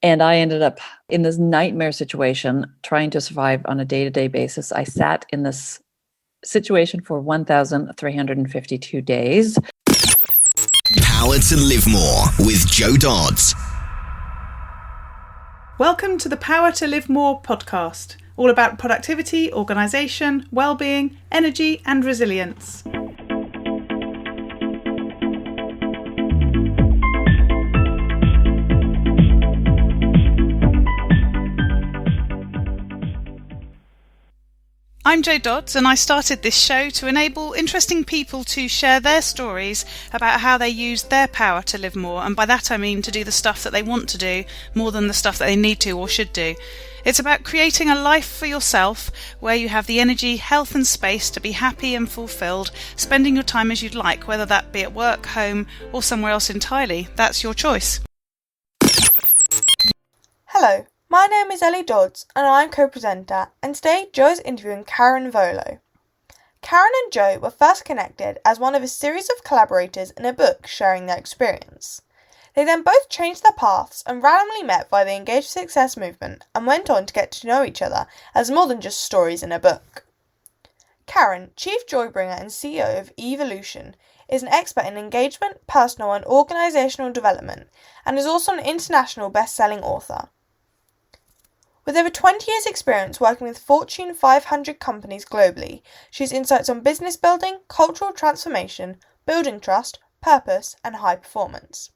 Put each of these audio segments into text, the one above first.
And I ended up in this nightmare situation trying to survive on a day-to-day basis. I sat in this situation for 1,352 days. Power to Live More with Joe Dodds. Welcome to the Power to Live More podcast, all about productivity, organisation, well-being, energy and resilience. I'm Jo Dodds, and I started this show to enable interesting people to share their stories about how they use their power to live more, and by that I mean to do the stuff that they want to do more than the stuff that they need to or should do. It's about creating a life for yourself where you have the energy, health and space to be happy and fulfilled, spending your time as you'd like, whether that be at work, home or somewhere else entirely. That's your choice. Hello. My name is Ellie Dodds and I'm co-presenter, and today Jo is interviewing Karin Volo. Karin and Jo were first connected as one of a series of collaborators in a book sharing their experience. They then both changed their paths and randomly met via the Engage for Success movement and went on to get to know each other as more than just stories in a book. Karin, Chief Joybringer and CEO of Evoloshen, is an expert in engagement, personal and organisational development, and is also an international best-selling author. With over 20 years' experience working with Fortune 500 companies globally, she has insights on business building, cultural transformation, building trust, purpose, and high performance.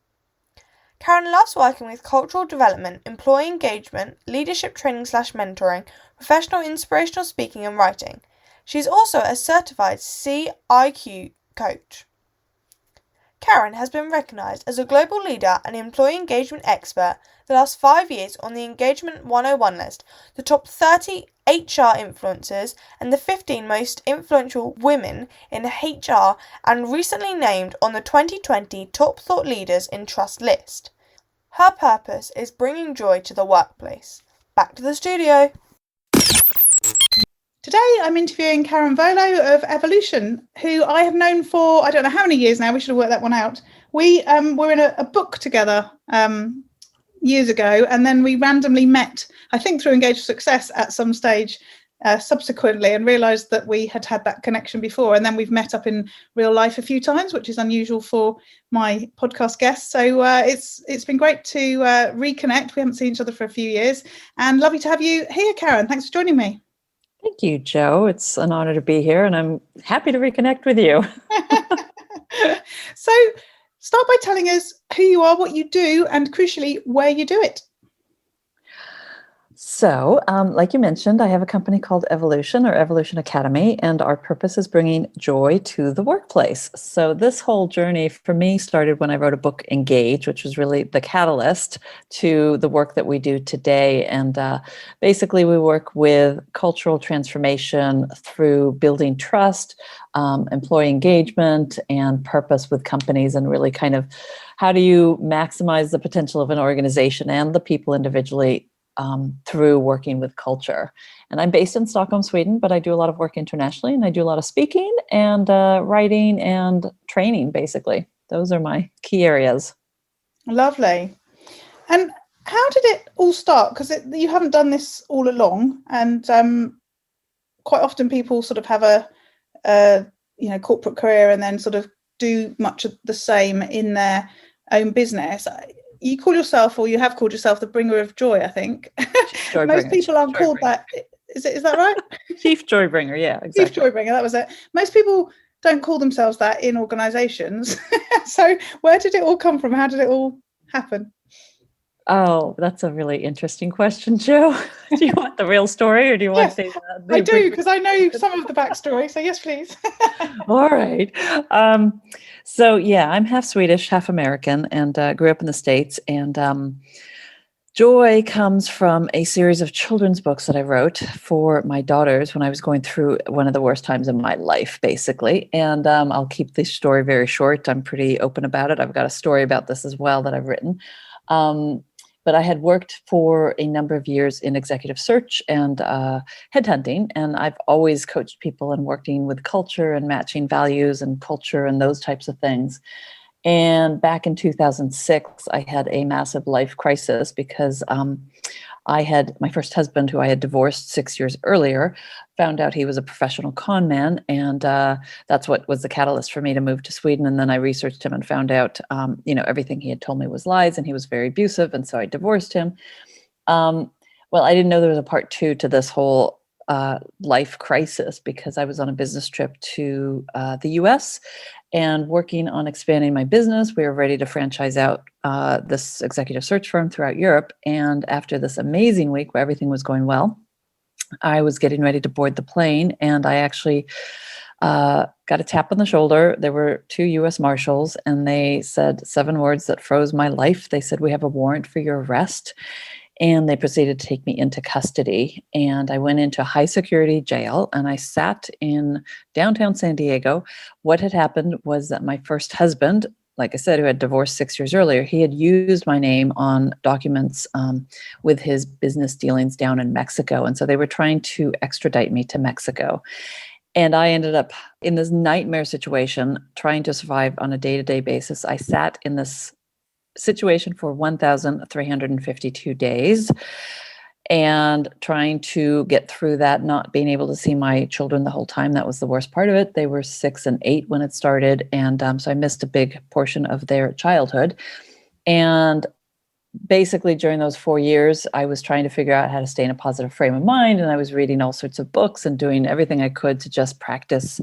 Karin loves working with cultural development, employee engagement, leadership training/mentoring, professional inspirational speaking and writing. She is also a certified CIQ coach. Karin has been recognised as a global leader and employee engagement expert the last 5 years on the Engagement 101 list, the top 30 HR influencers and the 15 most influential women in HR, and recently named on the 2020 Top Thought Leaders in Trust list. Her purpose is bringing joy to the workplace. Back to the studio. Today I'm interviewing Karin Volo of Evoloshen, who I have known for I don't know how many years now. We should have worked that one out. We were in a book together years ago, and then we randomly met, I think through Engage for Success at some stage subsequently, and realised that we had had that connection before, and then we've met up in real life a few times, which is unusual for my podcast guests. So it's been great to reconnect. We haven't seen each other for a few years, and lovely to have you here, Karin. Thanks for joining me. Thank you, Jo. It's an honor to be here, and I'm happy to reconnect with you. So start by telling us who you are, what you do, and crucially, where you do it. So, like you mentioned, I have a company called Evoloshen, or Evoloshen Academy, and our purpose is bringing joy to the workplace. So this whole journey for me started when I wrote a book, Engage, which was really the catalyst to the work that we do today. And basically, we work with cultural transformation through building trust, employee engagement, and purpose with companies, and really kind of how do you maximize the potential of an organization and the people individually through working with culture. And I'm based in Stockholm, Sweden, but I do a lot of work internationally, and I do a lot of speaking and writing and training, basically. Those are my key areas. Lovely. And how did it all start? Because you haven't done this all along, and quite often people sort of have a corporate career and then sort of do much of the same in their own business. You call yourself, or you have called yourself, the bringer of joy, I think. Most people aren't called that. Is that right? Chief joy bringer, yeah, exactly. Chief joy bringer, that was it. Most people don't call themselves that in organisations. So where did it all come from? How did it all happen? Oh, that's a really interesting question, Jo. Do you want the real story, or do you want yes, to? I do, because I know some of the backstory. So yes, please. All right. So yeah, I'm half Swedish, half American, and grew up in the States. And joy comes from a series of children's books that I wrote for my daughters when I was going through one of the worst times in my life, basically. And I'll keep this story very short. I'm pretty open about it. I've got a story about this as well that I've written. But I had worked for a number of years in executive search and headhunting, and I've always coached people in working with culture and matching values and culture and those types of things. And back in 2006, I had a massive life crisis because I had my first husband, who I had divorced 6 years earlier, found out he was a professional con man. And that's what was the catalyst for me to move to Sweden. And then I researched him and found out, everything he had told me was lies, and he was very abusive. And so I divorced him. Well, I didn't know there was a part two to this whole life crisis, because I was on a business trip to the US and working on expanding my business. We were ready to franchise out this executive search firm throughout Europe. And after this amazing week where everything was going well, I was getting ready to board the plane, and I actually got a tap on the shoulder. There were two US Marshals, and they said 7 words that froze my life. They said, "We have a warrant for your arrest." And they proceeded to take me into custody. And I went into a high security jail, and I sat in downtown San Diego. What had happened was that my first husband, like I said, who had divorced 6 years earlier, he had used my name on documents with his business dealings down in Mexico. And so they were trying to extradite me to Mexico. And I ended up in this nightmare situation, trying to survive on a day-to-day basis. I sat in this situation for 1,352 days and trying to get through that, not being able to see my children the whole time. That was the worst part of it. They were 6 and 8 when it started. And so I missed a big portion of their childhood. And basically during those 4 years, I was trying to figure out how to stay in a positive frame of mind. And I was reading all sorts of books and doing everything I could to just practice,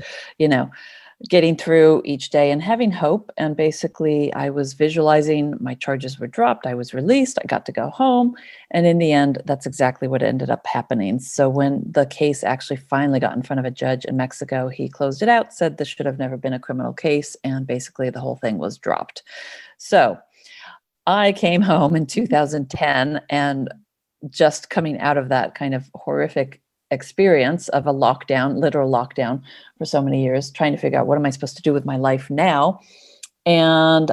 getting through each day and having hope. And basically I was visualizing my charges were dropped. I was released. I got to go home. And in the end, that's exactly what ended up happening. So when the case actually finally got in front of a judge in Mexico, he closed it out, said this should have never been a criminal case. And basically the whole thing was dropped. So I came home in 2010, and just coming out of that kind of horrific experience of a lockdown, literal lockdown for so many years, trying to figure out what am I supposed to do with my life now. And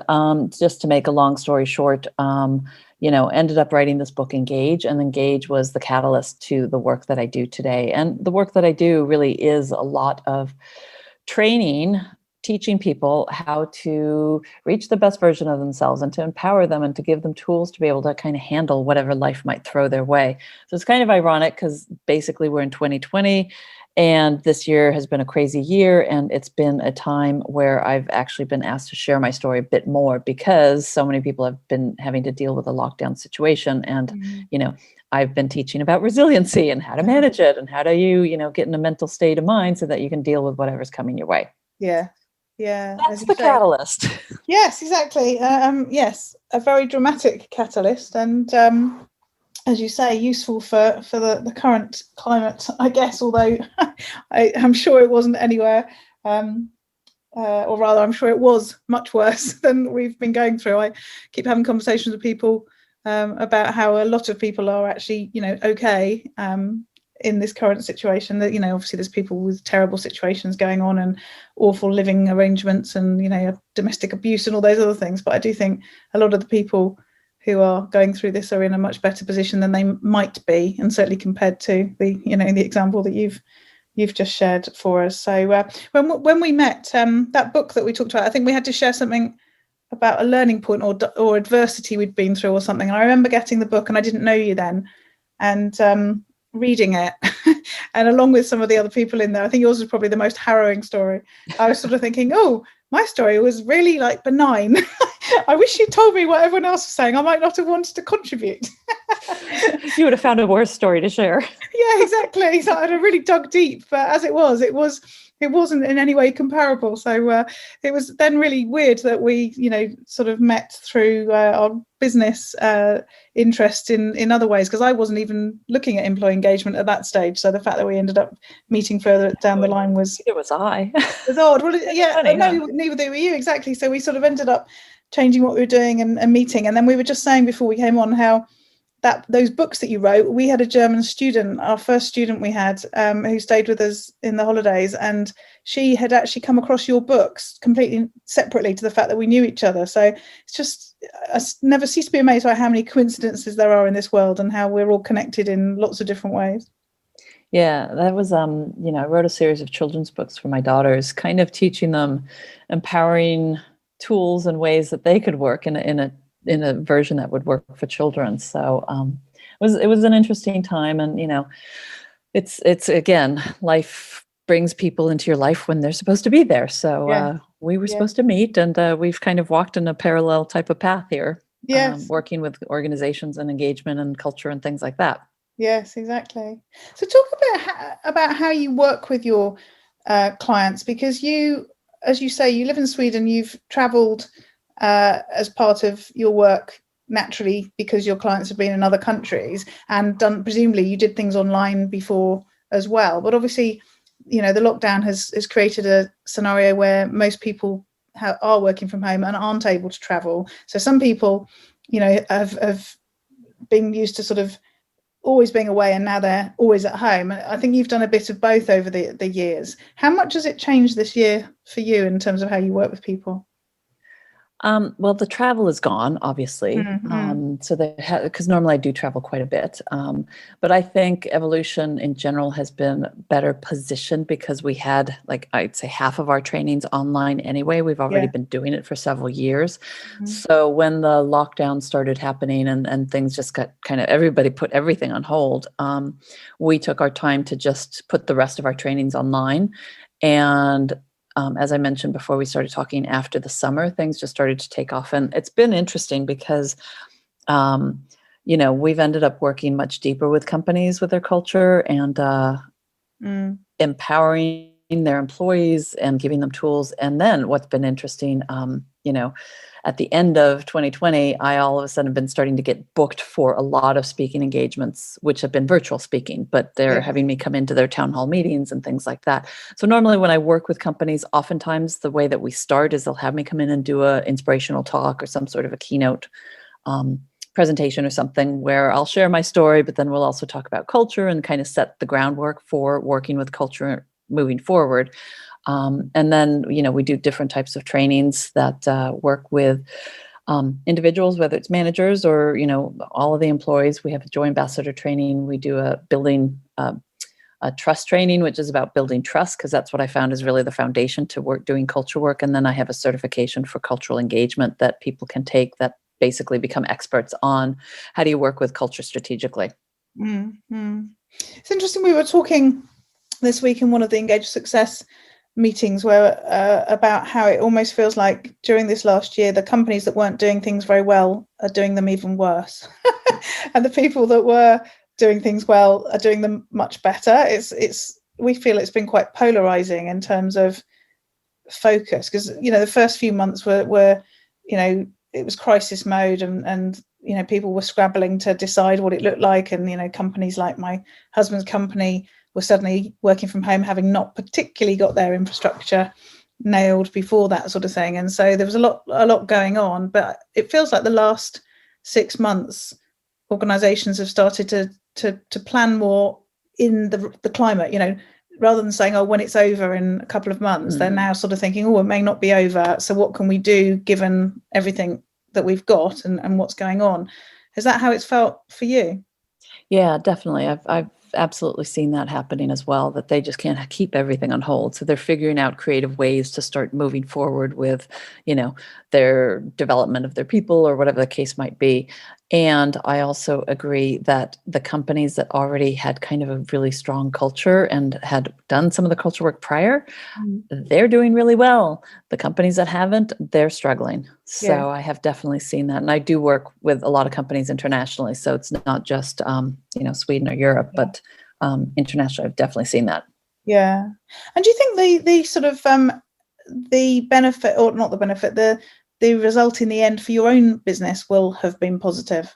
just to make a long story short, ended up writing this book, Engage, and Engage was the catalyst to the work that I do today. And the work that I do really is a lot of training, teaching people how to reach the best version of themselves and to empower them and to give them tools to be able to kind of handle whatever life might throw their way. So it's kind of ironic because basically we're in 2020 and this year has been a crazy year, and it's been a time where I've actually been asked to share my story a bit more because so many people have been having to deal with a lockdown situation. And, I've been teaching about resiliency and how to manage it and how do you, get in a mental state of mind so that you can deal with whatever's coming your way. Yeah. Yeah, that's the catalyst. Yes, exactly. Yes, a very dramatic catalyst, and as you say, useful for the current climate, I guess. Although I'm sure it wasn't anywhere, or rather, I'm sure it was much worse than we've been going through. I keep having conversations with people about how a lot of people are actually, okay. In this current situation, that obviously there's people with terrible situations going on and awful living arrangements and domestic abuse and all those other things, but I do think a lot of the people who are going through this are in a much better position than they might be, and certainly compared to the the example that you've just shared for us. So when we met, that book that we talked about, I think we had to share something about a learning point or adversity we'd been through or something, and I remember getting the book, and I didn't know you then, and reading it and along with some of the other people in there, I think yours was probably the most harrowing story. I was sort of thinking, oh, my story was really benign. I wish you told me what everyone else was saying. I might not have wanted to contribute. You would have found a worse story to share. Yeah, exactly. So I'd have really dug deep, but as it wasn't in any way comparable. So it was then really weird that we, sort of met through our business interest in other ways, because I wasn't even looking at employee engagement at that stage. So the fact that we ended up meeting further down the line was I. was odd. Well, yeah, funny, no, neither were you, exactly. So we sort of ended up changing what we were doing and meeting. And then we were just saying before we came on how that those books that you wrote, we had a German student, our first student we had, who stayed with us in the holidays, and she had actually come across your books completely separately to the fact that we knew each other. So it's just, I never cease to be amazed by how many coincidences there are in this world and how we're all connected in lots of different ways. Yeah, that was, I wrote a series of children's books for my daughters, kind of teaching them, empowering tools and ways that they could work in a version that would work for children. So it was an interesting time, and it's again, life brings people into your life when they're supposed to be there. So Yeah. we were Yeah. supposed to meet, and we've kind of walked in a parallel type of path here, Yes. working with organizations and engagement and culture and things like that. Yes, exactly. So talk about how you work with your clients, because you, as you say, you live in Sweden, you've traveled as part of your work naturally because your clients have been in other countries, and done, presumably you did things online before as well. But obviously, the lockdown has created a scenario where most people are working from home and aren't able to travel. So some people, have been used to sort of always being away, and now they're always at home. I think you've done a bit of both over the years. How much has it changed this year for you in terms of how you work with people? Well, the travel is gone, obviously. So because normally I do travel quite a bit. But I think Evoloshen in general has been better positioned because we had, like, I'd say half of our trainings online anyway. We've already been doing it for several years. So when the lockdown started happening and things just got everybody put everything on hold, we took our time to just put the rest of our trainings online. And as I mentioned before we started talking, after the summer, things just started to take off. And it's been interesting because, we've ended up working much deeper with companies with their culture and empowering their employees and giving them tools. And then what's been interesting, at the end of 2020, I all of a sudden have been starting to get booked for a lot of speaking engagements, which have been virtual speaking, but they're having me come into their town hall meetings and things like that. So normally when I work with companies, oftentimes the way that we start is they'll have me come in and do a inspirational talk or some sort of a keynote presentation or something where I'll share my story, but then we'll also talk about culture and kind of set the groundwork for working with culture moving forward. And then, we do different types of trainings that work with individuals, whether it's managers or, all of the employees. We have a joy ambassador training. We do a building a trust training, which is about building trust, because that's what I found is really the foundation to doing culture work. And then I have a certification for cultural engagement that people can take that basically become experts on how do you work with culture strategically. It's interesting. We were talking this week in one of the Engage Success meetings where about how it almost feels like during this last year, the companies that weren't doing things very well are doing them even worse. And the people that were doing things well are doing them much better. We feel it's been quite polarizing in terms of focus, because, the first few months were it was crisis mode, and people were scrabbling to decide what it looked like. And, companies like my husband's company were suddenly working from home, having not particularly got their infrastructure nailed before that sort of thing. And so there was a lot going on, but it feels like the last 6 months, organizations have started to plan more in the climate, rather than saying, when it's over in a couple of months, they're now sort of thinking, it may not be over. So what can we do given everything that we've got and what's going on? Is that how it's felt for you? Yeah, definitely. I've absolutely seen that happening as well, that they just can't keep everything on hold. So they're figuring out creative ways to start moving forward with, their development of their people or whatever the case might be. And I also agree that the companies that already had kind of a really strong culture and had done some of the culture work prior, they're doing really well. The companies that haven't, they're struggling. So I have definitely seen that. And I do work with a lot of companies internationally. So it's not just, Sweden or Europe, but internationally, I've definitely seen that. Yeah. And do you think the sort of the benefit, or not the benefit, the result in the end for your own business will have been positive?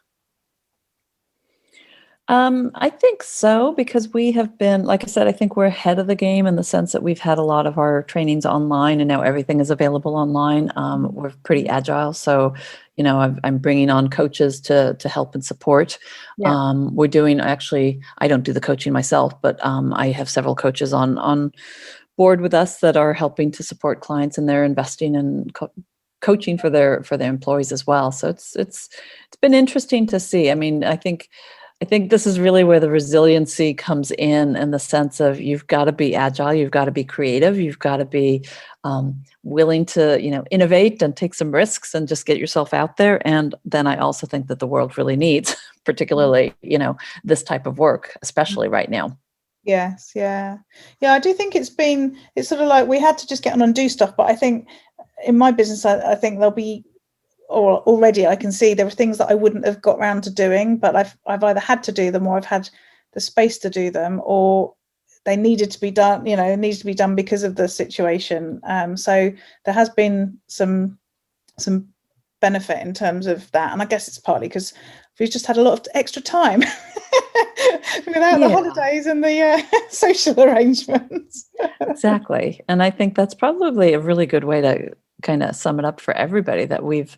I think so, because we have been, like I said, I think we're ahead of the game in the sense that we've had a lot of our trainings online and now everything is available online. We're pretty agile. So, I'm bringing on coaches to help and support. We're doing, actually, I don't do the coaching myself, but I have several coaches on board with us that are helping to support clients, and they're investing in coaching for their employees as well. So it's been interesting to see. I mean, I think I think this is really where the resiliency comes in the sense of you've got to be agile, you've got to be creative, you've got to be willing to, innovate and take some risks and just get yourself out there. And then I also think that the world really needs, particularly, this type of work, especially right now. Yes, yeah. I do think it's sort of like we had to just get on and do stuff. But I think in my business, I think there'll be, or already I can see there are things that I wouldn't have got around to doing, but I've either had to do them or I've had the space to do them, or they needed to be done, it needs to be done because of the situation. So there has been some benefit in terms of that. And I guess it's partly because we've just had a lot of extra time without the holidays and the social arrangements. Exactly. And I think that's probably a really good way to kind of sum it up for everybody, that we've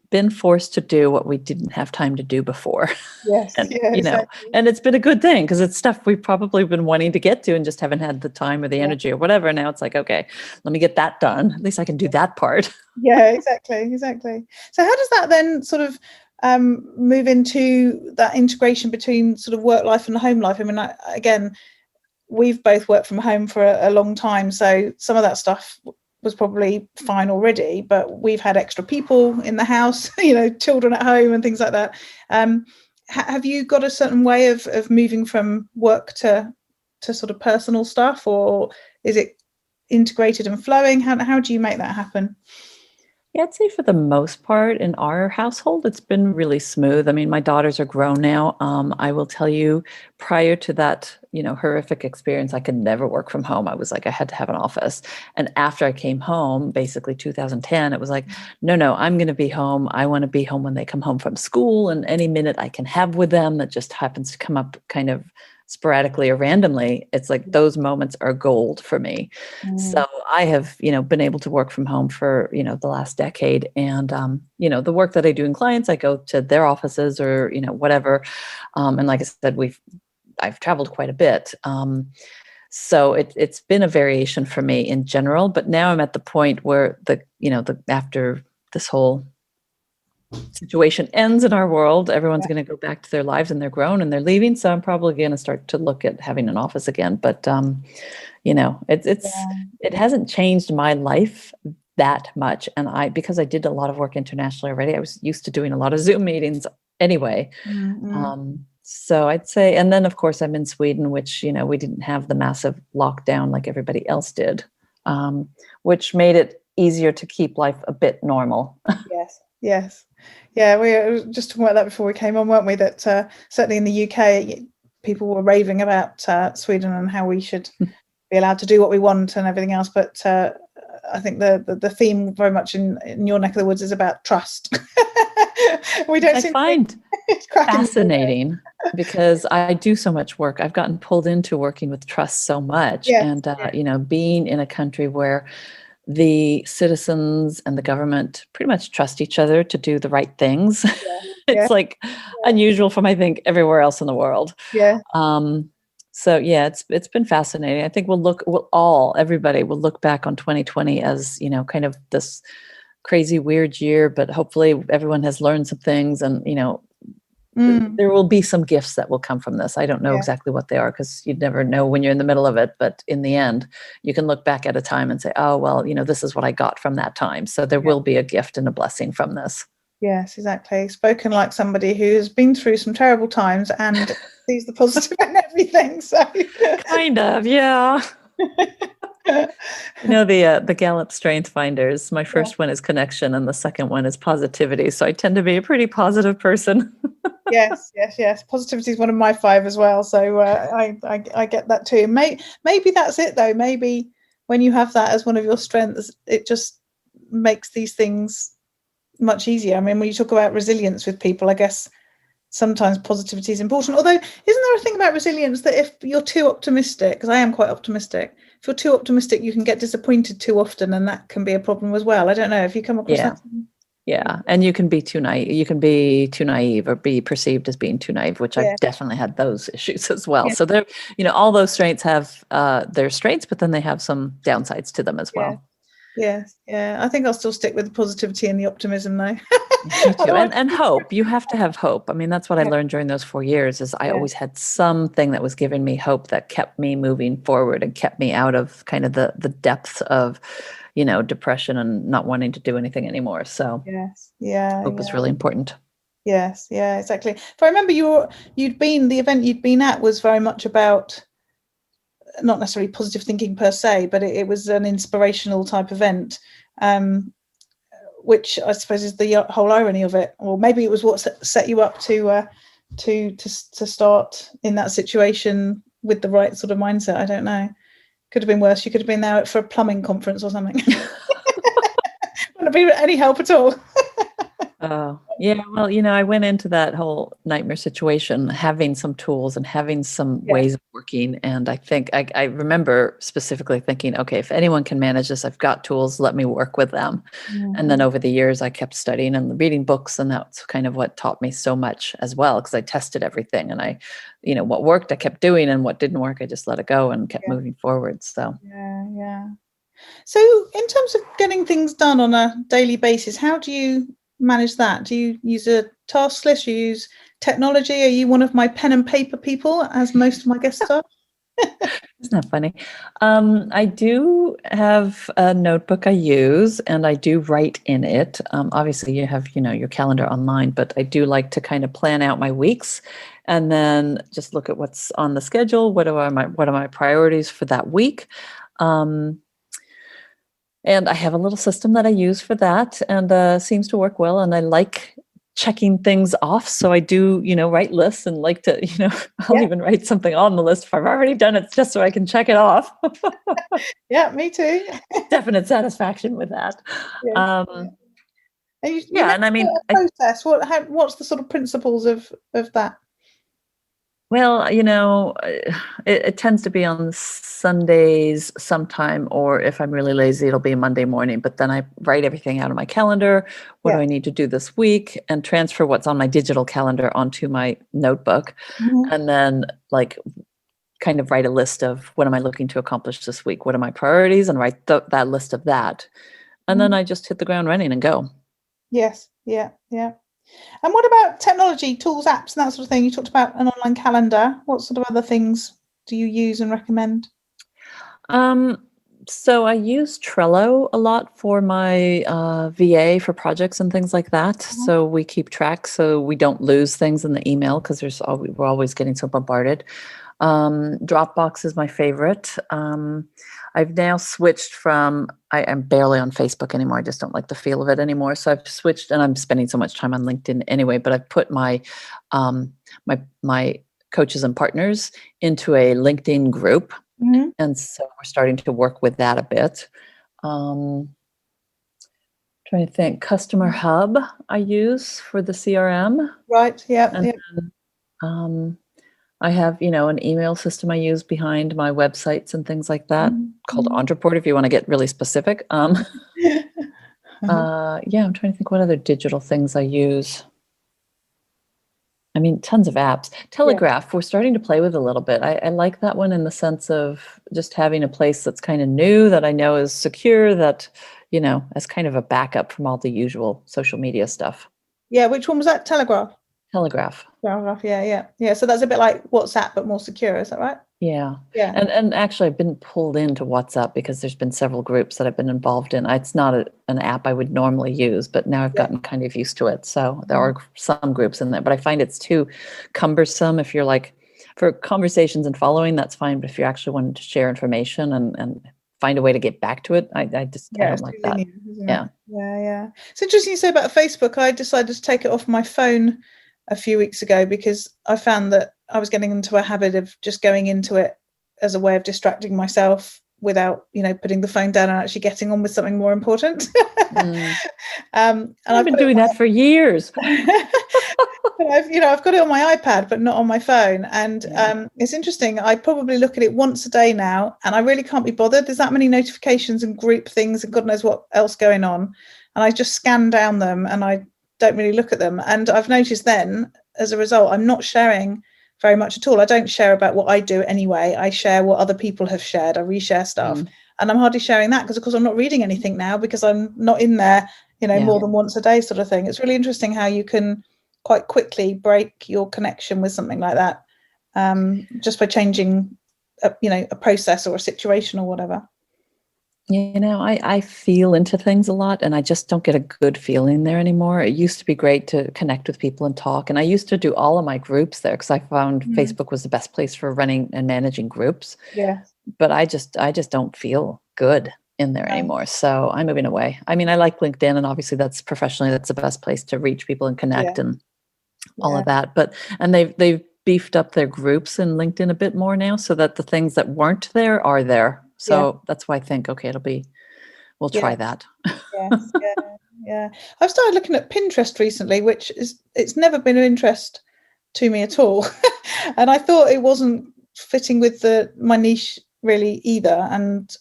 been forced to do what we didn't have time to do before. Yes. And, Exactly. and it's been a good thing because it's stuff we've probably been wanting to get to and just haven't had the time or the energy or whatever. Now it's like, okay, let me get that done. At least I can do that part. Yeah, exactly. So how does that then sort of move into that integration between sort of work life and home life? I mean, again, we've both worked from home for a long time, so some of that stuff was probably fine already, but we've had extra people in the house, children at home and things like that. Have you got a certain way of moving from work to sort of personal stuff, or is it integrated and flowing? How do you make that happen? Yeah, I'd say for the most part in our household, it's been really smooth. I mean, my daughters are grown now. I will tell you, prior to that, horrific experience, I could never work from home. I was like, I had to have an office. And after I came home, basically 2010, it was like, no, I'm going to be home. I want to be home when they come home from school, and any minute I can have with them that just happens to come up kind of sporadically or randomly, it's like those moments are gold for me. So I have, been able to work from home for, the last decade. And, the work that I do in clients, I go to their offices or, whatever. And like I said, I've traveled quite a bit. So it's been a variation for me in general, but now I'm at the point where after this whole situation ends in our world, everyone's going to go back to their lives and they're grown and they're leaving. So I'm probably going to start to look at having an office again. But, it hasn't changed my life that much. And because I did a lot of work internationally already, I was used to doing a lot of Zoom meetings anyway. So I'd say, and then of course I'm in Sweden, which, we didn't have the massive lockdown like everybody else did, which made it easier to keep life a bit normal. Yes. Yeah, we were just talking about that before we came on, weren't we? That certainly in the UK, people were raving about Sweden and how we should be allowed to do what we want and everything else. But I think the theme very much in your neck of the woods is about trust. We don't find fascinating because I do so much work. I've gotten pulled into working with trust so much, and being in a country where the citizens and the government pretty much trust each other to do the right things. It's like unusual from, I think, everywhere else in the world. So it's been fascinating. I think everybody will look back on 2020 as, kind of this crazy, weird year, but hopefully everyone has learned some things and, there will be some gifts that will come from this. I don't know exactly what they are because you'd never know when you're in the middle of it. But in the end, you can look back at a time and say, oh, well, this is what I got from that time. So there will be a gift and a blessing from this. Yes, exactly. Spoken like somebody who has been through some terrible times and sees the positive in everything. So kind of, yeah. The Gallup Strength Finders. My first one is connection and the second one is positivity. So I tend to be a pretty positive person. Yes. Positivity is one of my 5 as well. So I get that too. Maybe that's it though. Maybe when you have that as one of your strengths, it just makes these things much easier. I mean, when you talk about resilience with people, I guess sometimes positivity is important. Although, isn't there a thing about resilience that if you're too optimistic, because I am quite optimistic, if you're too optimistic, you can get disappointed too often, and that can be a problem as well. I don't know if you come across that. Yeah, and you can be too naive. You can be too naive or be perceived as being too naive, which I've definitely had those issues as well. So all those strengths have their strengths, but then they have some downsides to them as well. Yes. Yeah. I think I'll still stick with the positivity and the optimism though. Me too. Otherwise, And hope. You have to have hope. I mean, that's what I yeah, learned during those 4 years is I yeah, always had something that was giving me hope that kept me moving forward and kept me out of kind of the depths of, depression and not wanting to do anything anymore. So yes, yeah, hope is yeah. really important. Yes, yeah, exactly. If I remember, the event you'd been at was very much about not necessarily positive thinking per se, but it was an inspirational type event, which I suppose is the whole irony of it. Or maybe it was what set you up to start in that situation with the right sort of mindset. I don't know. Could have been worse. You could have been there for a plumbing conference or something. Wouldn't have been any help at all. Oh, yeah. Well, I went into that whole nightmare situation having some tools and having some Yeah. ways of working. And I think I remember specifically thinking, okay, if anyone can manage this, I've got tools, let me work with them. And then over the years, I kept studying and reading books. And that's kind of what taught me so much as well, because I tested everything and what worked, I kept doing, and what didn't work, I just let it go and kept moving forward. So, Yeah. So, in terms of getting things done on a daily basis, how do you manage that? Do you use a task list? Do you use technology? Are you one of my pen and paper people, as most of my guests are? isn't that funny? I do have a notebook I use and I do write in it. Obviously, you have, your calendar online, but I do like to kind of plan out my weeks and then just look at what's on the schedule. What are my priorities for that week? And I have a little system that I use for that and seems to work well. And I like checking things off. So I do, write lists and like to, I'll even write something on the list if I've already done it just so I can check it off. Yeah, me too. Definite satisfaction with that. Yes. And you Yeah. And I mentioned mean, a process. What's the sort of principles of that? well, it tends to be on Sundays sometime, or if I'm really lazy, it'll be Monday morning. But then I write everything out on my calendar. What do Yeah. I need to do this week? And transfer what's on my digital calendar onto my notebook. Mhm. And then, kind of write a list of what am I looking to accomplish this week? What are my priorities? And write that list of that. And then I just hit the ground running and go. Yes. Yeah. Yeah. And what about technology, tools, apps, and that sort of thing? You talked about an online calendar. What sort of other things do you use and recommend? So I use Trello a lot for my VA for projects and things like that. So we keep track so we don't lose things in the email because we're always getting so bombarded. Dropbox is my favorite. I've now switched from, I'm barely on Facebook anymore. I just don't like the feel of it anymore. So I've switched, and I'm spending so much time on LinkedIn anyway, but I've put my coaches and partners into a LinkedIn group. Mm-hmm. And so we're starting to work with that a bit. Trying to think, Customer Hub I use for the CRM. Right. Yeah. And then, I have, an email system I use behind my websites and things like that called Entreport if you want to get really specific. Yeah, I'm trying to think what other digital things I use. I mean, tons of apps. Telegraph, we're starting to play with a little bit. I like that one in the sense of just having a place that's kind of new that I know is secure, that, as kind of a backup from all the usual social media stuff. Yeah. Which one was that? Telegraph. Telegraph. Yeah. So that's a bit like WhatsApp, but more secure. Is that right? Yeah. Yeah. And actually, I've been pulled into WhatsApp because there's been several groups that I've been involved in. It's not an app I would normally use, but now I've gotten kind of used to it. So there are some groups in there, but I find it's too cumbersome. If you're for conversations and following, that's fine. But if you're actually wanting to share information and find a way to get back to it, I don't like that. Yeah. It's interesting you say about Facebook. I decided to take it off my phone a few weeks ago because I found that I was getting into a habit of just going into it as a way of distracting myself without, putting the phone down and actually getting on with something more important. And I've been doing that for years. I've got it on my iPad, but not on my phone. And it's interesting. I probably look at it once a day now, and I really can't be bothered. There's that many notifications and group things and God knows what else going on. And I just scan down them and I don't really look at them. And I've noticed then, as a result, I'm not sharing very much at all. I don't share about what I do anyway. I share what other people have shared. I reshare stuff. and I'm hardly sharing that because of course I'm not reading anything now because I'm not in there, more than once a day sort of thing. It's really interesting how you can quite quickly break your connection with something like that, just by changing a process or a situation or whatever. I feel into things a lot, and I just don't get a good feeling there anymore. It used to be great to connect with people and talk, and I used to do all of my groups there because I found Facebook was the best place for running and managing groups. Yeah. But I just don't feel good in there anymore. So I'm moving away. I mean, I like LinkedIn, and obviously that's the best place to reach people and connect and all of that. But and they've beefed up their groups in LinkedIn a bit more now, so that the things that weren't there are there. So that's why I think, okay, we'll try that. Yes, yeah. I've started looking at Pinterest recently, which it's never been of interest to me at all. And I thought it wasn't fitting with my niche really either. And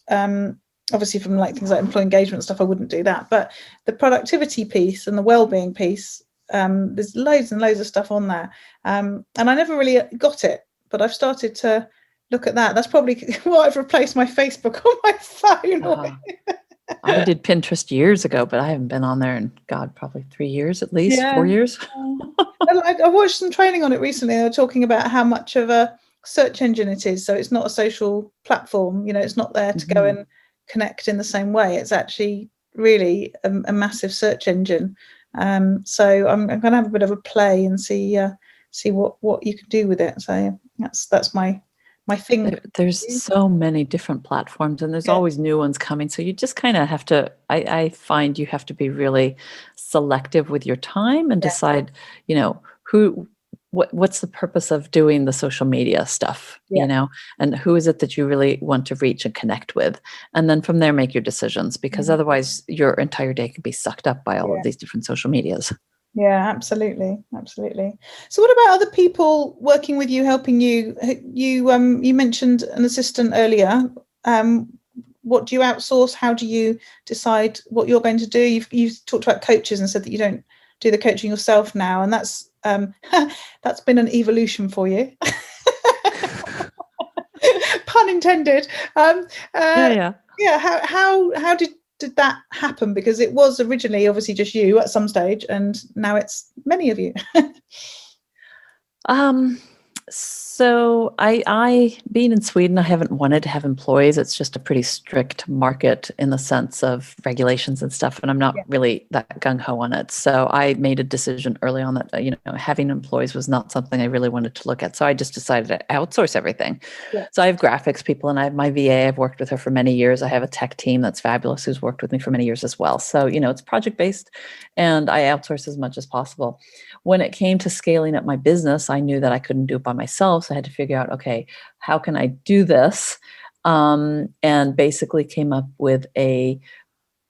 obviously from like things like employee engagement stuff, I wouldn't do that. But the productivity piece and the well-being piece, there's loads and loads of stuff on there. And I never really got it, but I've started to look at that. That's probably what I've replaced my Facebook on my phone. I did Pinterest years ago, but I haven't been on there in probably 3 years at least, 4 years. I watched some training on it recently. They were talking about how much of a search engine it is. So it's not a social platform. It's not there to go and connect in the same way. It's actually really a massive search engine. So I'm going to have a bit of a play and see what you can do with it. So that's my thing. There's so many different platforms, and there's always new ones coming. So you just kind of have to, I find you have to be really selective with your time and decide, what's the purpose of doing the social media stuff, and who is it that you really want to reach and connect with? And then from there, make your decisions, because otherwise your entire day can be sucked up by all of these different social medias. Yeah, absolutely. So what about other people working with you, helping you? You mentioned an assistant earlier. What do you outsource? How do you decide what you're going to do? You've talked about coaches and said that you don't do the coaching yourself now, and that's that's been an evolution for you. Pun intended. Yeah. How did that happen? Because it was originally obviously just you at some stage, and now it's many of you. So I being in Sweden, I haven't wanted to have employees. It's just a pretty strict market in the sense of regulations and stuff, and I'm not really that gung-ho on it. So I made a decision early on that having employees was not something I really wanted to look at. So I just decided to outsource everything. So I have graphics people, and I have my VA. I've worked with her for many years. I have a tech team that's fabulous who's worked with me for many years as well. So it's project based, and I outsource as much as possible. When it came to scaling up my business, I knew that I couldn't do it by myself. So I had to figure out, okay, how can I do this? And basically came up with a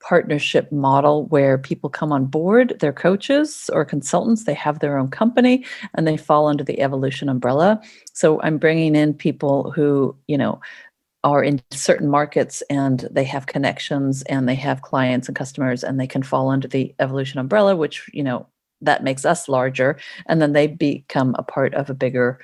partnership model where people come on board, they're coaches or consultants, they have their own company, and they fall under the Evoloshen umbrella. So I'm bringing in people who, are in certain markets, and they have connections, and they have clients and customers, and they can fall under the Evoloshen umbrella, which, that makes us larger, and then they become a part of a bigger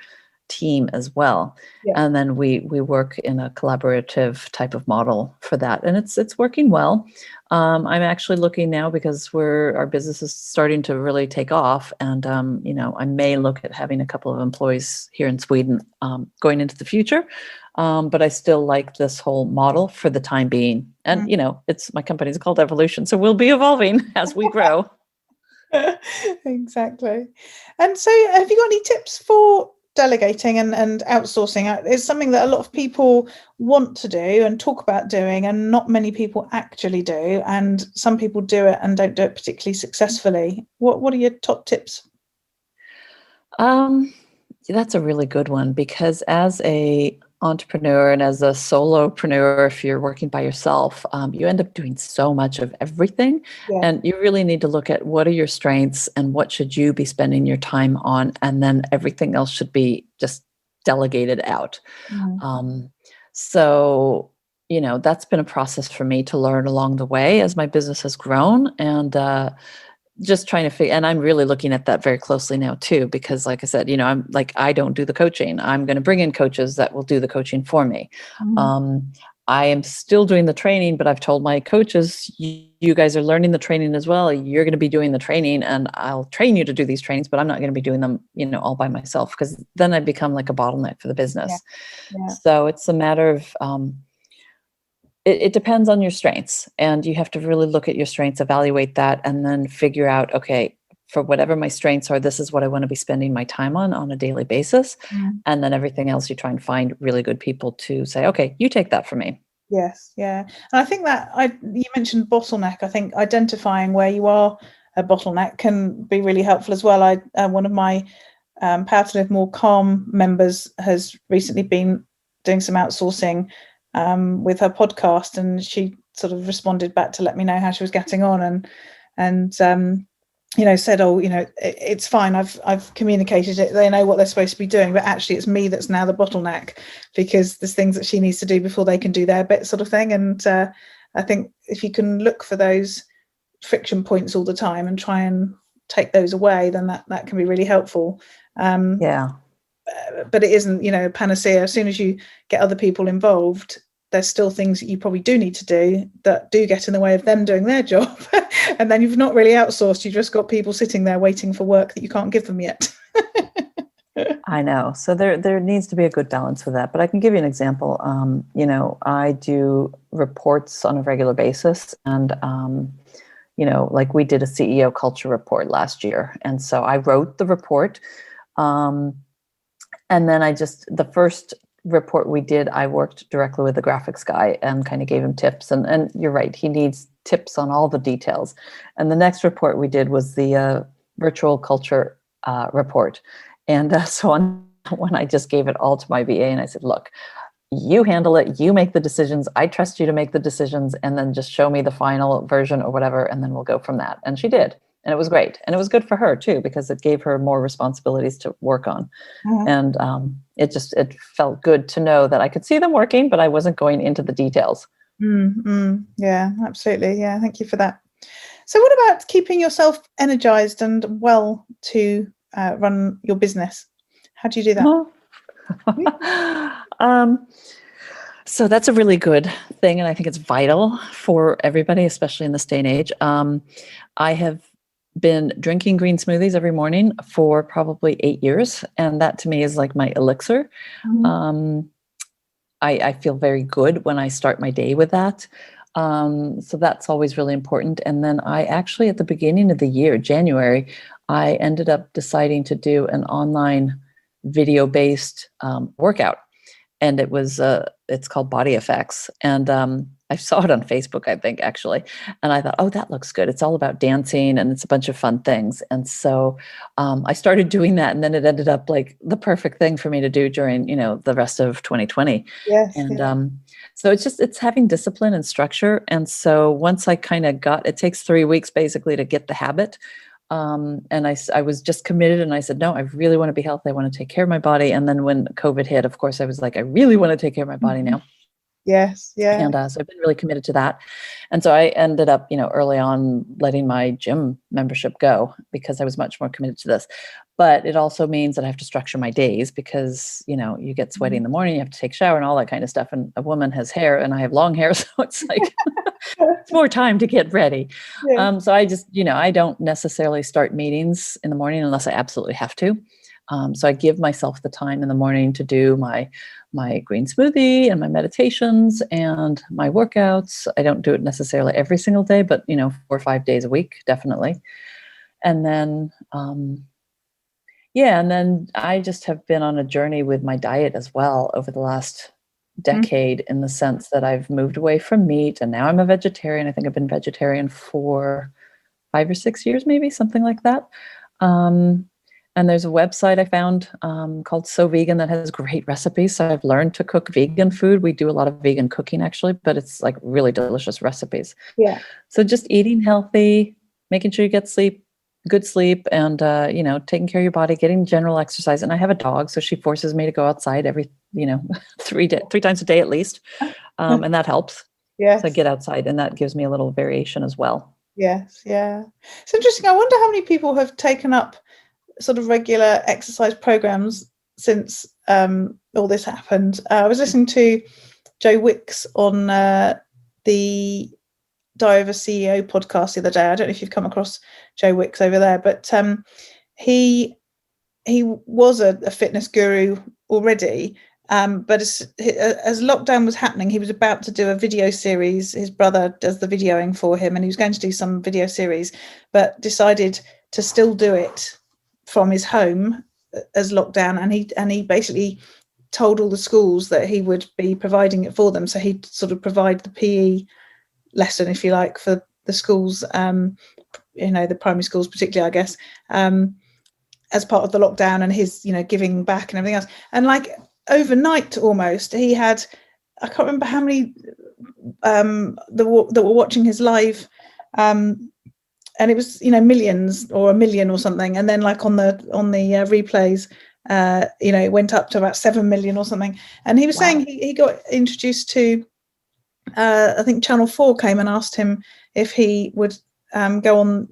team as well. And then we work in a collaborative type of model for that, and it's working well. I'm actually looking now, because our business is starting to really take off, and I may look at having a couple of employees here in Sweden going into the future. But I still like this whole model for the time being, and my company's called Evoloshen, so we'll be evolving as we grow. Exactly. And so have you got any tips for delegating and outsourcing? It's something that a lot of people want to do and talk about doing, and not many people actually do, and some people do it and don't do it particularly successfully. What are your top tips? That's a really good one, because as a entrepreneur and as a solopreneur, if you're working by yourself, you end up doing so much of everything. And you really need to look at what are your strengths and what should you be spending your time on, and then everything else should be just delegated out. So that's been a process for me to learn along the way as my business has grown, and just trying to figure, and I'm really looking at that very closely now too, because like I said, I don't do the coaching. I'm going to bring in coaches that will do the coaching for me. I am still doing the training, but I've told my coaches, you guys are learning the training as well. You're going to be doing the training, and I'll train you to do these trainings, but I'm not going to be doing them, all by myself, because then I become like a bottleneck for the business. Yeah. So it's a matter of, it depends on your strengths, and you have to really look at your strengths, evaluate that, and then figure out, okay, for whatever my strengths are, this is what I want to be spending my time on a daily basis. And then everything else, you try and find really good people to say, okay, you take that for me. Yes, yeah. And I think that you mentioned bottleneck. I think identifying where you are a bottleneck can be really helpful as well. One of my Power to Live More Calm members has recently been doing some outsourcing with her podcast, and she sort of responded back to let me know how she was getting on, and said, oh, it's fine, I've communicated it, they know what they're supposed to be doing, but actually it's me that's now the bottleneck, because there's things that she needs to do before they can do their bit, sort of thing. And I think if you can look for those friction points all the time and try and take those away, then that can be really helpful. But it isn't, a panacea. As soon as you get other people involved, there's still things that you probably do need to do that do get in the way of them doing their job. And then you've not really outsourced. You've just got people sitting there waiting for work that you can't give them yet. I know. So there needs to be a good balance with that. But I can give you an example. I do reports on a regular basis, and like we did a CEO culture report last year. And so I wrote the report. And then the first report we did, I worked directly with the graphics guy and kind of gave him tips. And you're right, he needs tips on all the details. And the next report we did was the virtual culture report. And when I just gave it all to my VA, and I said, look, you handle it, you make the decisions, I trust you to make the decisions, and then just show me the final version or whatever, and then we'll go from that. And she did. And it was great. And it was good for her too, because it gave her more responsibilities to work on. And it felt good to know that I could see them working, but I wasn't going into the details. Yeah, absolutely. Yeah, thank you for that. So what about keeping yourself energized and well to run your business? How do you do that? So that's a really good thing. And I think it's vital for everybody, especially in this day and age. I have been drinking green smoothies every morning for probably 8 years. And that to me is like my elixir. I feel very good when I start my day with that. So that's always really important. And then I actually, at the beginning of the year, January, I ended up deciding to do an online video-based workout. And it's called Body Effects. And I saw it on Facebook, I think, actually. And I thought, oh, that looks good. It's all about dancing and it's a bunch of fun things. And so I started doing that. And then it ended up like the perfect thing for me to do during, the rest of 2020. Yes. And so it's having discipline and structure. And so once I kind of it takes 3 weeks basically to get the habit. And I was just committed, and I said, no, I really want to be healthy. I want to take care of my body. And then when COVID hit, of course, I was like, I really want to take care of my body now. Yes. Yeah. And so I've been really committed to that. And so I ended up, early on letting my gym membership go because I was much more committed to this. But it also means that I have to structure my days because, you get sweaty in the morning, you have to take a shower and all that kind of stuff. And a woman has hair and I have long hair. So it's like, it's more time to get ready. Yeah. So I just, I don't necessarily start meetings in the morning unless I absolutely have to. So I give myself the time in the morning to do my green smoothie and my meditations and my workouts. I don't do it necessarily every single day, but 4 or 5 days a week, definitely. And then, and then I just have been on a journey with my diet as well over the last decade, in the sense that I've moved away from meat and now I'm a vegetarian. I think I've been vegetarian for 5 or 6 years, maybe something like that. And there's a website I found called So Vegan that has great recipes. So I've learned to cook vegan food. We do a lot of vegan cooking actually, but it's like really delicious recipes. Yeah. So just eating healthy, making sure you get good sleep, and taking care of your body, getting general exercise. And I have a dog, so she forces me to go outside every 3 times a day at least, and that helps. Yes. So I get outside, and that gives me a little variation as well. Yes. Yeah. It's interesting. I wonder how many people have taken up sort of regular exercise programs since all this happened. I was listening to Joe Wicks on the Diary of a CEO podcast the other day. I don't know if you've come across Joe Wicks over there, but he was a fitness guru already. But as lockdown was happening, he was about to do a video series. His brother does the videoing for him, and he was going to do some video series, but decided to still do it from his home as lockdown. And he basically told all the schools that he would be providing it for them. So he'd sort of provide the PE lesson, if you like, for the schools, the primary schools particularly, I guess, as part of the lockdown, and his, giving back and everything else. And like overnight almost, he had, I can't remember how many that were watching his live, and it was millions or 1 million or something. And then like on the replays, it went up to about 7 million or something. And he was saying he got introduced to, I think Channel 4 came and asked him if he would go on,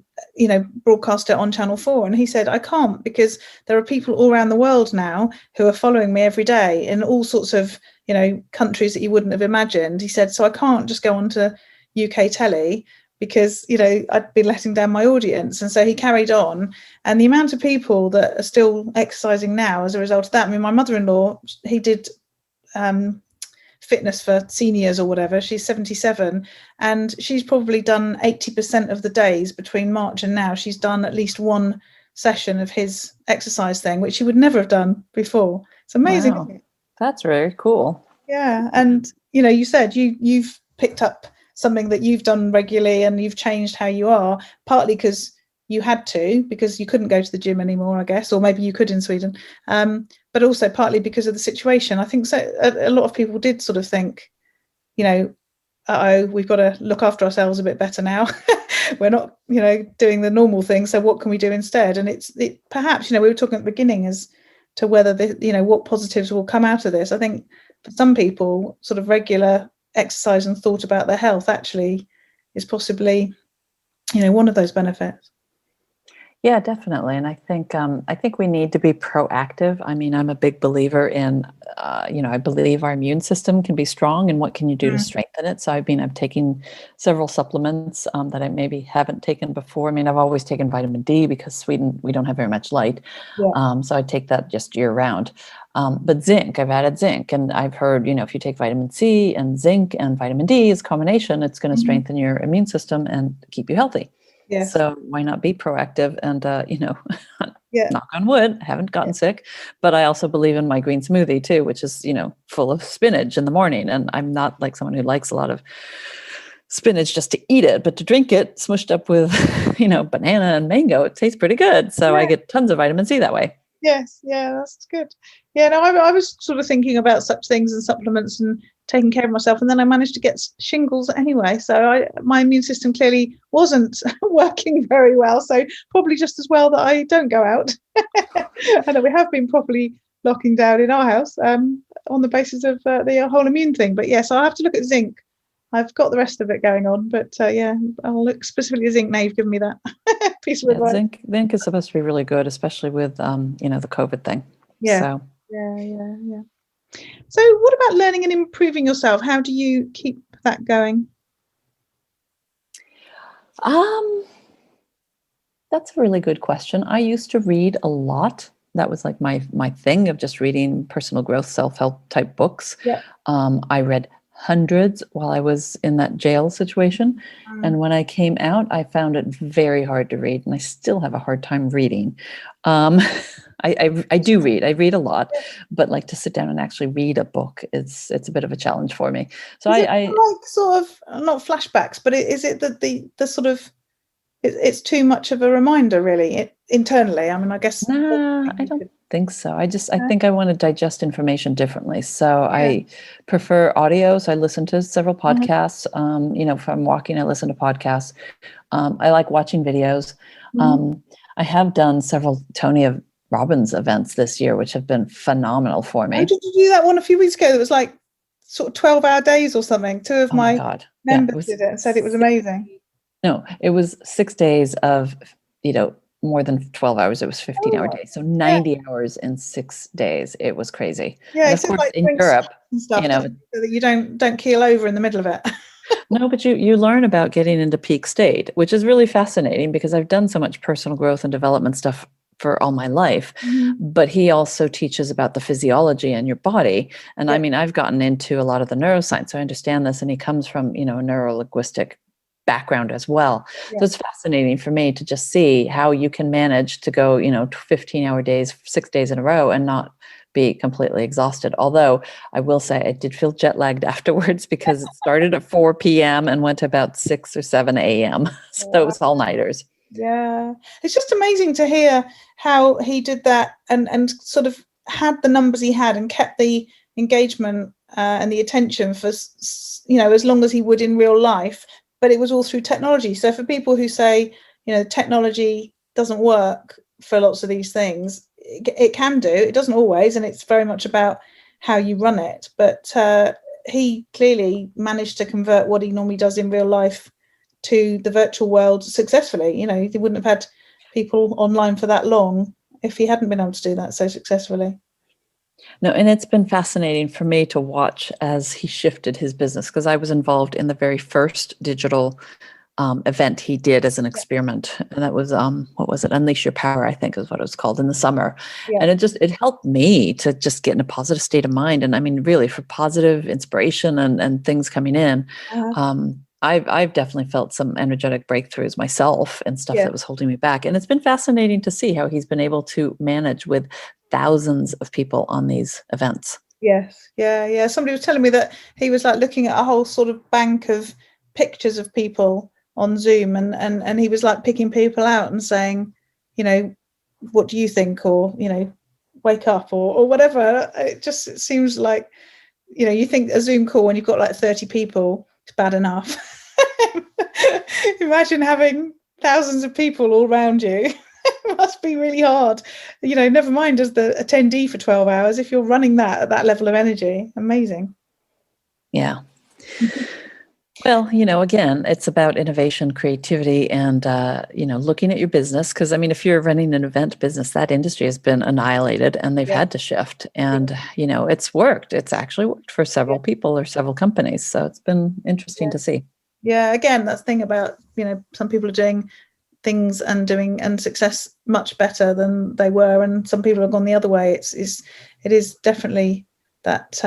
broadcast it on Channel 4. And he said, I can't, because there are people all around the world now who are following me every day in all sorts of, countries that you wouldn't have imagined. He said, so I can't just go on to UK telly because, I'd be letting down my audience. And so he carried on. And the amount of people that are still exercising now as a result of that, I mean, my mother-in-law, he did fitness for seniors or whatever. She's 77, and she's probably done 80% of the days between March and now. She's done at least one session of his exercise thing, which she would never have done before. It's amazing. Wow. That's very cool. Yeah. And you said you've picked up something that you've done regularly, and you've changed how you are, partly because you had to, because you couldn't go to the gym anymore, I guess, or maybe you could in Sweden, but also partly because of the situation. I think so. A lot of people did sort of think, we've got to look after ourselves a bit better now. We're not, doing the normal thing. So what can we do instead? And it perhaps, we were talking at the beginning as to whether what positives will come out of this. I think for some people, sort of regular exercise and thought about their health actually is possibly, one of those benefits. Yeah, definitely. And I think we need to be proactive. I mean, I'm a big believer in, I believe our immune system can be strong, and what can you do to strengthen it? So I've taken several supplements that I maybe haven't taken before. I mean, I've always taken vitamin D because Sweden, we don't have very much light. Yeah. So I take that just year round. But zinc, I've added zinc, and I've heard, if you take vitamin C and zinc and vitamin D as a combination, it's going to strengthen your immune system and keep you healthy. Yes. So why not be proactive and, knock on wood, I haven't gotten sick, but I also believe in my green smoothie too, which is, full of spinach in the morning. And I'm not like someone who likes a lot of spinach just to eat it, but to drink it smushed up with, banana and mango, it tastes pretty good. So I get tons of vitamin C that way. Yes. Yeah, that's good. Yeah, no, I was sort of thinking about such things and supplements and taking care of myself, and then I managed to get shingles anyway. So my immune system clearly wasn't working very well. So probably just as well that I don't go out. And that we have been properly locking down in our house on the basis of the whole immune thing. But yes, I'll have to look at zinc. I've got the rest of it going on, but I'll look specifically at zinc now. You've given me that piece of advice. Zinc is supposed to be really good, especially with the COVID thing. Yeah. So. Yeah. So what about learning and improving yourself? How do you keep that going? That's a really good question. I used to read a lot. That was like my thing of just reading personal growth, self-help type books. Yeah. I read hundreds while I was in that jail situation. And when I came out, I found it very hard to read, and I still have a hard time reading. I do read. I read a lot, but like to sit down and actually read a book, it's a bit of a challenge for me. So I like sort of not flashbacks, but is it that the sort of it's too much of a reminder really internally? I mean, I guess. Nah, I don't think so. I think I want to digest information differently. So I prefer audio. So I listen to several podcasts. If I'm walking, I listen to podcasts. I like watching videos. I have done several Tony Robbins events this year, which have been phenomenal for me. Did you do that one a few weeks ago? That was like sort of 12-hour days or something. Two of my members did it and said it was amazing. No, it was 6 days of, more than 12 hours. It was 15-hour days. So 90 hours in 6 days. It was crazy. Yeah, And it's of course, like in doing Europe, and stuff, you know, so that you don't keel over in the middle of it. no, but you learn about getting into peak state, which is really fascinating because I've done so much personal growth and development stuff for all my life. But he also teaches about the physiology in your body. And I mean, I've gotten into a lot of the neuroscience, so I understand this. And he comes from, a neurolinguistic background as well. So it's fascinating for me to just see how you can manage to go, 15-hour days, 6 days in a row and not be completely exhausted. Although I will say I did feel jet lagged afterwards because it started at 4 p.m. and went to about 6 or 7 a.m. So it was all nighters. Yeah, it's just amazing to hear how he did that and sort of had the numbers he had and kept the engagement and the attention for as long as he would in real life. But it was all through technology. So for people who say technology doesn't work for lots of these things, it can do. It doesn't always, and it's very much about how you run it. But he clearly managed to convert what he normally does in real life to the virtual world successfully. He wouldn't have had people online for that long if he hadn't been able to do that so successfully. No, and it's been fascinating for me to watch as he shifted his business, because I was involved in the very first digital event he did as an experiment, and that was what was it? Unleash Your Power, I think is what it was called, in the summer. And it helped me to just get in a positive state of mind, and I mean, really, for positive inspiration and things coming in. I've definitely felt some energetic breakthroughs myself and stuff that was holding me back. And it's been fascinating to see how he's been able to manage with thousands of people on these events. Yes. Yeah. Somebody was telling me that he was like looking at a whole sort of bank of pictures of people on Zoom, and he was like picking people out and saying, what do you think? Or, wake up or whatever. It seems like, you think a Zoom call when you've got like 30 people, it's bad enough. Imagine having thousands of people all around you. It must be really hard. Never mind as the attendee for 12 hours, if you're running that at that level of energy. Amazing. Yeah. Well, again, it's about innovation, creativity, and, looking at your business. Because, I mean, if you're running an event business, that industry has been annihilated and they've had to shift. And, it's worked. It's actually worked for several people or several companies. So it's been interesting to see. Yeah, again, that's the thing about, some people are doing things and success much better than they were. And some people have gone the other way. It is definitely that,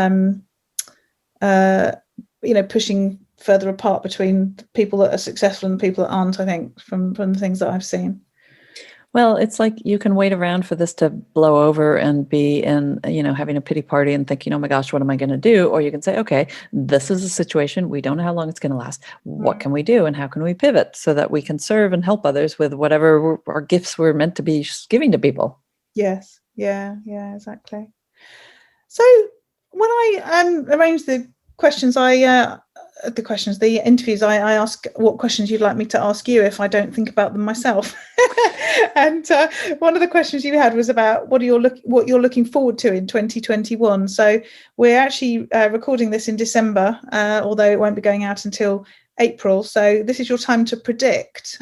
pushing further apart between people that are successful and people that aren't, I think, from the things that I've seen. Well, it's like you can wait around for this to blow over and be in, having a pity party and thinking, oh my gosh, what am I going to do? Or you can say, okay, this is a situation. We don't know how long it's going to last. What can we do? And how can we pivot so that we can serve and help others with whatever our gifts we're meant to be giving to people? Yes. Yeah, exactly. So when I arranged the questions, the interviews, I ask what questions you'd like me to ask you if I don't think about them myself. And one of the questions you had was about what you're looking forward to in 2021. So we're actually recording this in December, although it won't be going out until April. So this is your time to predict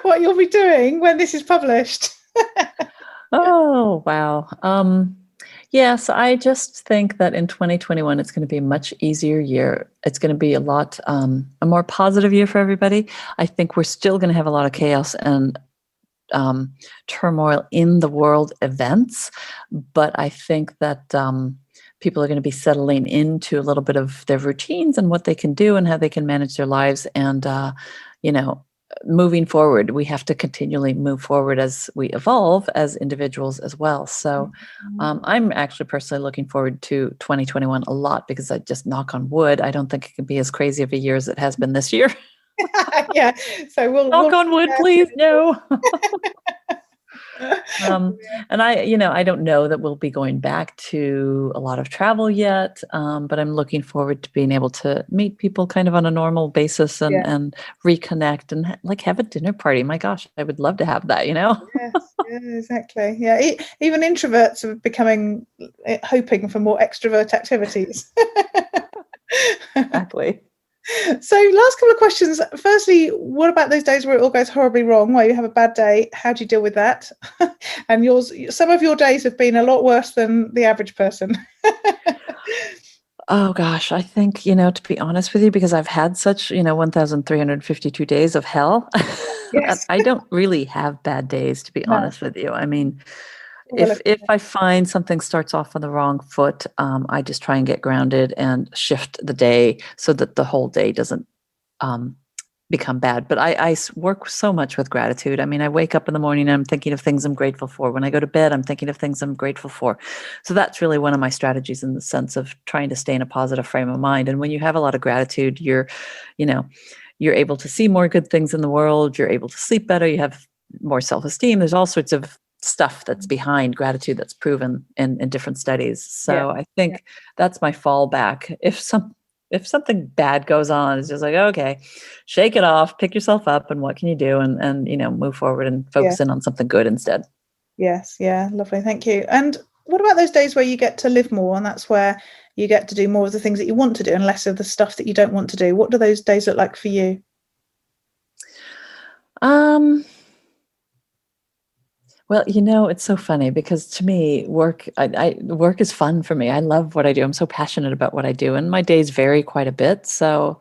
what you'll be doing when this is published. Oh, wow. Yes, I just think that in 2021, it's going to be a much easier year. It's going to be a more positive year for everybody. I think we're still going to have a lot of chaos and turmoil in the world events, but I think that people are going to be settling into a little bit of their routines and what they can do and how they can manage their lives. And, moving forward, we have to continually move forward as we evolve as individuals as well. So I'm actually personally looking forward to 2021 a lot, because I just, knock on wood, I don't think it can be as crazy of a year as it has been this year. Yeah. So we'll knock on wood, please. No. And I don't know that we'll be going back to a lot of travel yet, but I'm looking forward to being able to meet people kind of on a normal basis and reconnect and like have a dinner party. My gosh, I would love to have that, Yes, yeah, exactly. Yeah, even introverts are hoping for more extrovert activities. Exactly. So last couple of questions. Firstly, what about those days where it all goes horribly wrong, where you have a bad day? How do you deal with that? And some of your days have been a lot worse than the average person. Oh gosh, I think, to be honest with you, because I've had such, 1,352 days of hell, that Yes. I don't really have bad days, to be No. honest with you. I mean, Well, if I find something starts off on the wrong foot, I just try and get grounded and shift the day so that the whole day doesn't um, become bad. But I work so much with gratitude. I mean, I wake up in the morning and I'm thinking of things I'm grateful for. When I go to bed, I'm thinking of things I'm grateful for. So that's really one of my strategies in the sense of trying to stay in a positive frame of mind. And when you have a lot of gratitude, you know, you're able to see more good things in the world. You're able to sleep better. You have more self-esteem. There's all sorts of stuff that's behind gratitude that's proven in different studies. So I think that's my fallback. If something bad goes on, it's just like, okay, shake it off, pick yourself up, and what can you do? And move forward and focus in on something good instead. Yes. Yeah. Lovely. Thank you. And what about those days where you get to live more, and that's where you get to do more of the things that you want to do and less of the stuff that you don't want to do? What do those days look like for you? Well, it's so funny because to me, work is fun for me. I love what I do. I'm so passionate about what I do, and my days vary quite a bit. So,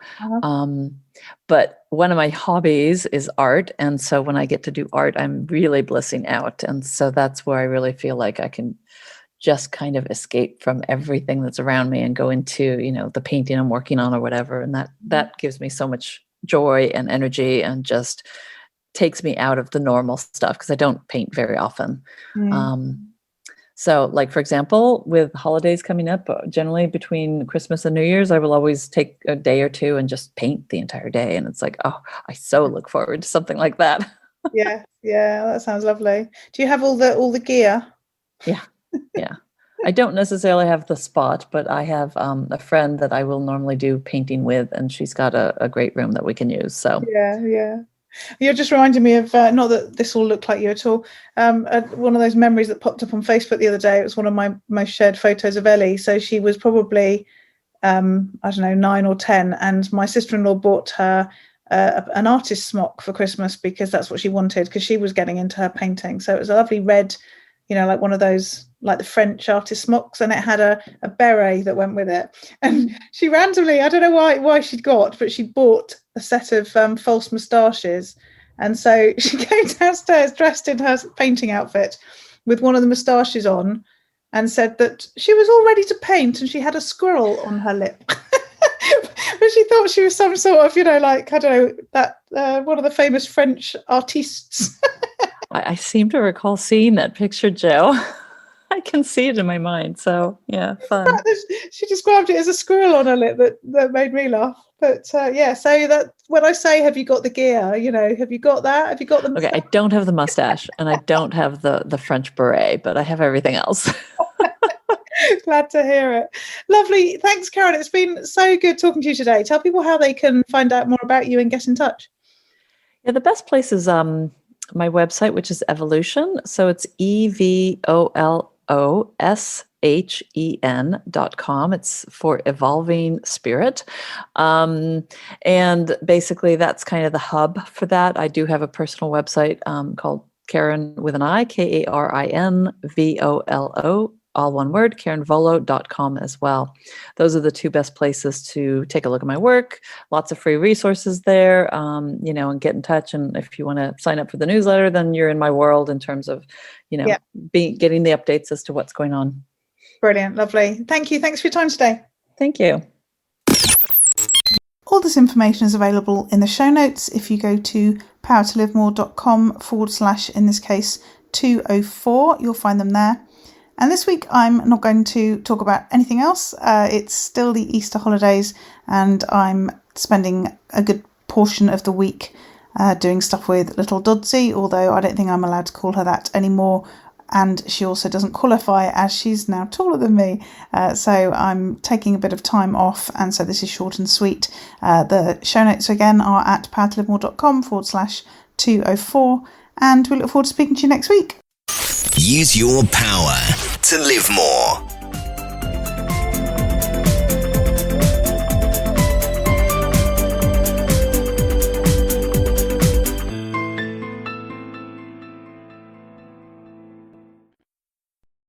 but one of my hobbies is art, and so when I get to do art, I'm really blissing out, and so that's where I really feel like I can just kind of escape from everything that's around me and go into the painting I'm working on or whatever, and that gives me so much joy and energy and just takes me out of the normal stuff because I don't paint very often. So like, for example, with holidays coming up, generally between Christmas and New Year's, I will always take a day or two and just paint the entire day. And it's like, oh, I so look forward to something like that. Yeah, that sounds lovely. Do you have all the gear? Yeah. I don't necessarily have the spot, but I have a friend that I will normally do painting with, and she's got a great room that we can use. So yeah. You're just reminding me of, not that this will look like you at all, one of those memories that popped up on Facebook the other day. It was one of my most shared photos of Ellie. So she was probably, I don't know, 9 or 10, and my sister-in-law bought her an artist smock for Christmas because that's what she wanted, because she was getting into her painting. So it was a lovely red, like one of those, like the French artist smocks, and it had a beret that went with it. And she randomly, I don't know why she'd got, but she bought a set of false moustaches. And so she came downstairs dressed in her painting outfit with one of the moustaches on, and said that she was all ready to paint and she had a squirrel on her lip. But she thought she was some sort of, like, I don't know, that one of the famous French artistes. I seem to recall seeing that picture, Joe. I can see it in my mind. So yeah, fun. She described it as a squirrel on her lip that made me laugh. But so that when I say, have you got the gear, have you got that? Have you got the mustache? Okay, I don't have the mustache and I don't have the French beret, but I have everything else. Glad to hear it. Lovely. Thanks, Karin. It's been so good talking to you today. Tell people how they can find out more about you and get in touch. Yeah, the best place is my website, which is Evoloshen. So it's EVOLOSHEN.com. It's for evolving spirit. And basically that's kind of the hub for that. I do have a personal website called Karin with an I, KARINVOLO, all one word, KarinVolo.com as well. Those are the two best places to take a look at my work. Lots of free resources there, and get in touch. And if you want to sign up for the newsletter, then you're in my world in terms of, getting the updates as to what's going on. Brilliant. Lovely. Thank you. Thanks for your time today. Thank you. All this information is available in the show notes. If you go to powertolivemore.com/ in this case 204, you'll find them there. And this week, I'm not going to talk about anything else. It's still the Easter holidays, and I'm spending a good portion of the week doing stuff with little Doddsy, although I don't think I'm allowed to call her that anymore. And she also doesn't qualify as she's now taller than me. So I'm taking a bit of time off, and so this is short and sweet. The show notes again are at powertolivemore.com/204, and we look forward to speaking to you next week. Use your power to live more.